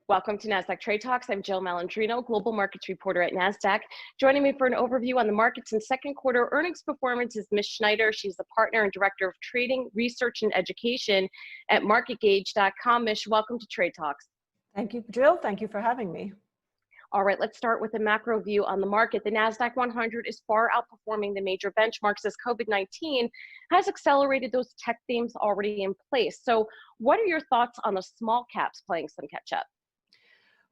Welcome to Nasdaq Trade Talks. I'm Jill Malandrino, Global Markets Reporter at Nasdaq. Joining me for an overview on the markets and second quarter earnings performance is Mish Schneider. She's the Partner and Director of Trading, Research, and Education at MarketGauge.com. Mish, welcome to Trade Talks. Thank you, Jill. Thank you for having me. All right, let's start with a macro view on the market. The Nasdaq 100 is far outperforming the major benchmarks as COVID-19 has accelerated those tech themes already in place. So what are your thoughts on the small caps playing some catch up?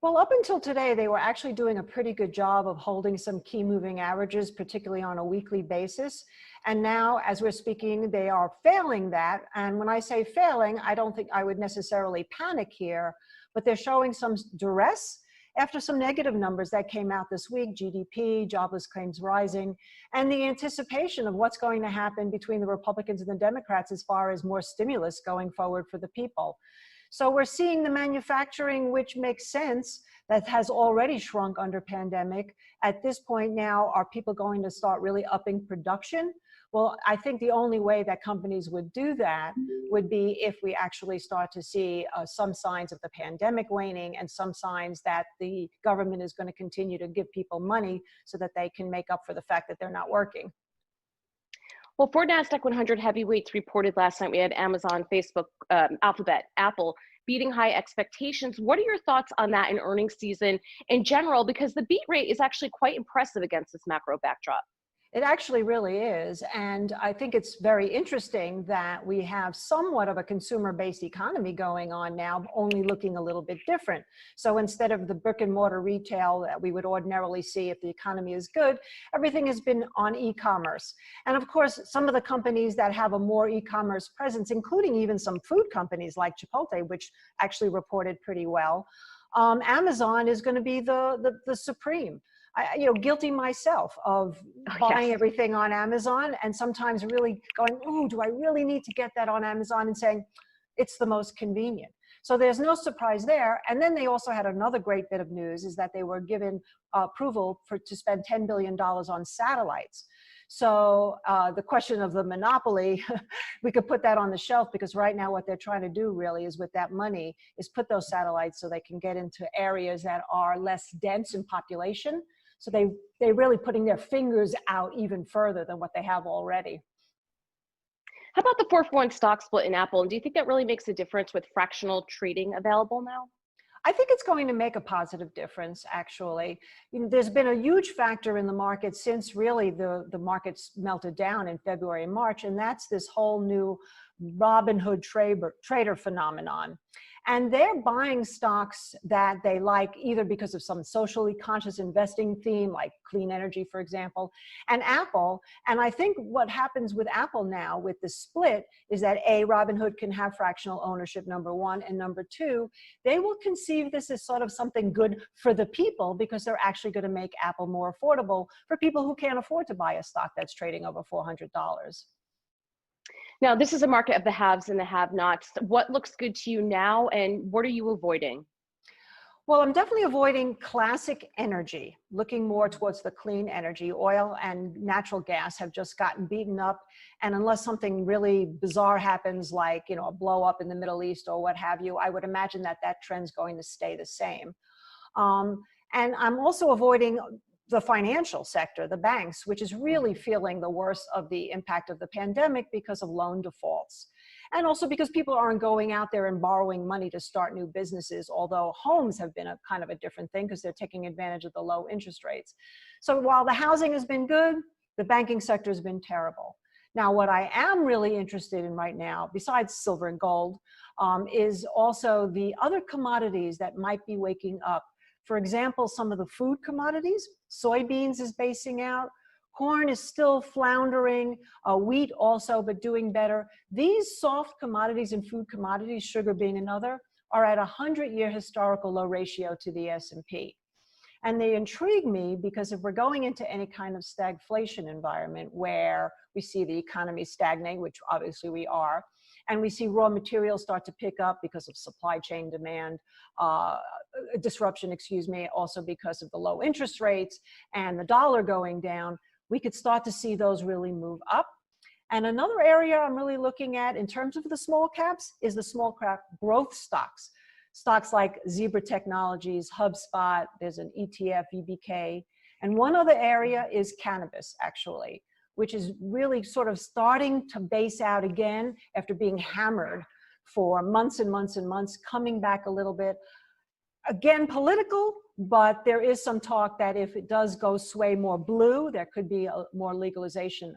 Well, up until today, they were actually doing a pretty good job of holding some key moving averages, particularly on a weekly basis. And now, as we're speaking, they are failing that. And when I say failing, I don't think I would necessarily panic here, but they're showing some duress after some negative numbers that came out this week, GDP, jobless claims rising, and the anticipation of what's going to happen between the Republicans and the Democrats as far as more stimulus going forward for the people. So we're seeing the manufacturing, which makes sense, that has already shrunk under pandemic. At this point now, are people going to start really upping production? Well, I think the only way that companies would do that would be if we actually start to see some signs of the pandemic waning and some signs that the government is going to continue to give people money so that they can make up for the fact that they're not working. Well, for Nasdaq 100 heavyweights reported last night, we had Amazon, Facebook, Alphabet, Apple beating high expectations. What are your thoughts on that in earnings season in general? Because the beat rate is actually quite impressive against this macro backdrop. It actually really is. And I think it's very interesting that we have somewhat of a consumer-based economy going on now, only looking a little bit different. So instead of the brick and mortar retail that we would ordinarily see if the economy is good, everything has been on e-commerce. And of course, some of the companies that have a more e-commerce presence, including even some food companies like Chipotle, which actually reported pretty well, Amazon is going to be the supreme. Guilty myself of buying everything on Amazon and sometimes really going, oh, do I really need to get that on Amazon, and saying it's the most convenient. So there's no surprise there. And then they also had another great bit of news is that they were given approval to spend $10 billion on satellites. So the question of the monopoly, we could put that on the shelf, because right now what they're trying to do really is with that money is put those satellites so they can get into areas that are less dense in population. So they're really putting their fingers out even further than what they have already. How about the 4-for-1 stock split in Apple? And do you think that really makes a difference with fractional trading available now? I think it's going to make a positive difference, actually. There's been a huge factor in the market since really the markets melted down in February and March, and that's this whole new Robinhood trader phenomenon. And they're buying stocks that they like either because of some socially conscious investing theme, like clean energy, for example, and Apple. And I think what happens with Apple now with the split is that A, Robinhood can have fractional ownership, number one, and number two, they will conceive this as sort of something good for the people, because they're actually going to make Apple more affordable for people who can't afford to buy a stock that's trading over $400. Now, this is a market of the haves and the have-nots. What looks good to you now, and what are you avoiding? Well, I'm definitely avoiding classic energy, looking more towards the clean energy. Oil and natural gas have just gotten beaten up. And unless something really bizarre happens, like, a blow up in the Middle East or what have you, I would imagine that trend's going to stay the same. And I'm also avoiding the financial sector, the banks, which is really feeling the worst of the impact of the pandemic because of loan defaults. And also because people aren't going out there and borrowing money to start new businesses, although homes have been a kind of a different thing because they're taking advantage of the low interest rates. So while the housing has been good, the banking sector has been terrible. Now, what I am really interested in right now, besides silver and gold, is also the other commodities that might be waking up. For example, some of the food commodities, soybeans is basing out, corn is still floundering, wheat also, but doing better. These soft commodities and food commodities, sugar being another, are at a 100-year historical low ratio to the S&P. And they intrigue me because if we're going into any kind of stagflation environment where we see the economy stagnate, which obviously we are, and we see raw materials start to pick up because of supply chain demand, disruption, also because of the low interest rates and the dollar going down, we could start to see those really move up. And another area I'm really looking at in terms of the small caps is the small cap growth stocks. stocks like Zebra Technologies, HubSpot, there's an ETF, VBK. And one other area is cannabis, actually, which is really sort of starting to base out again after being hammered for months and months and months, coming back a little bit. Again, political, but there is some talk that if it does go sway more blue, there could be more legalization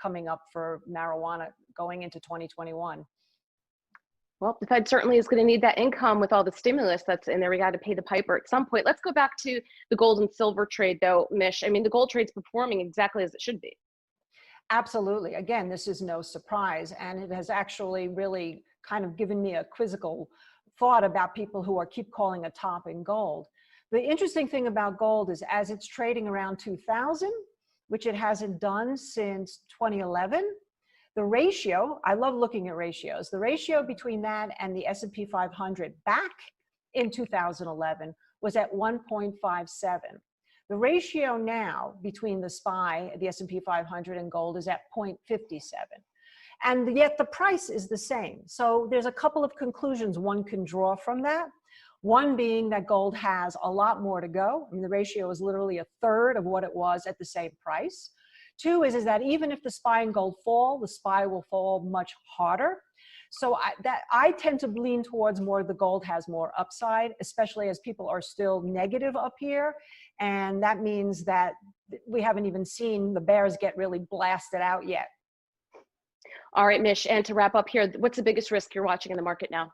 coming up for marijuana going into 2021. Well, the Fed certainly is going to need that income with all the stimulus that's in there. We got to pay the piper at some point. Let's go back to the gold and silver trade, though, Mish. I mean, the gold trade's performing exactly as it should be. Absolutely. Again, this is no surprise. And it has actually really kind of given me a quizzical thought about people who keep calling a top in gold. The interesting thing about gold is as it's trading around 2000, which it hasn't done since 2011, the ratio, I love looking at ratios, the ratio between that and the S&P 500 back in 2011 was at 1.57. The ratio now between the SPY, the S&P 500 and gold is at 0.57. And yet the price is the same. So there's a couple of conclusions one can draw from that. One being that gold has a lot more to go. I mean, the ratio is literally a third of what it was at the same price. Two is that even if the SPY and gold fall, the SPY will fall much harder. So I tend to lean towards more the gold has more upside, especially as people are still negative up here. And that means that we haven't even seen the bears get really blasted out yet. All right, Mish, and to wrap up here, what's the biggest risk you're watching in the market now?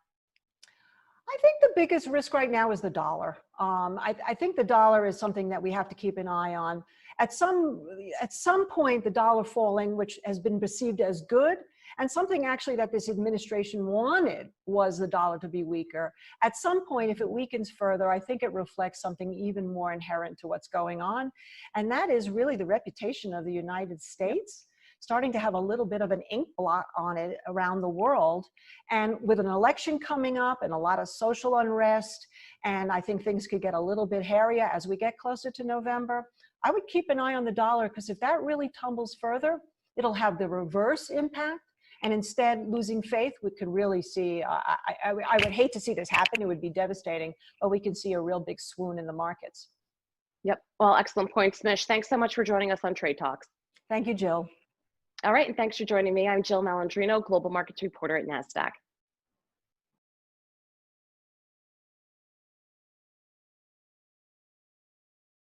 I think the biggest risk right now is the dollar. I think the dollar is something that we have to keep an eye on. At some point, the dollar falling, which has been perceived as good, and something actually that this administration wanted was the dollar to be weaker. At some point, if it weakens further, I think it reflects something even more inherent to what's going on. And that is really the reputation of the United States starting to have a little bit of an ink blot on it around the world. And with an election coming up and a lot of social unrest, and I think things could get a little bit hairier as we get closer to November, I would keep an eye on the dollar, because if that really tumbles further, it'll have the reverse impact. And instead, losing faith, we could really see, I would hate to see this happen. It would be devastating, but we can see a real big swoon in the markets. Yep. Well, excellent points, Mish. Thanks so much for joining us on Trade Talks. Thank you, Jill. All right. And thanks for joining me. I'm Jill Malandrino, Global Markets Reporter at Nasdaq.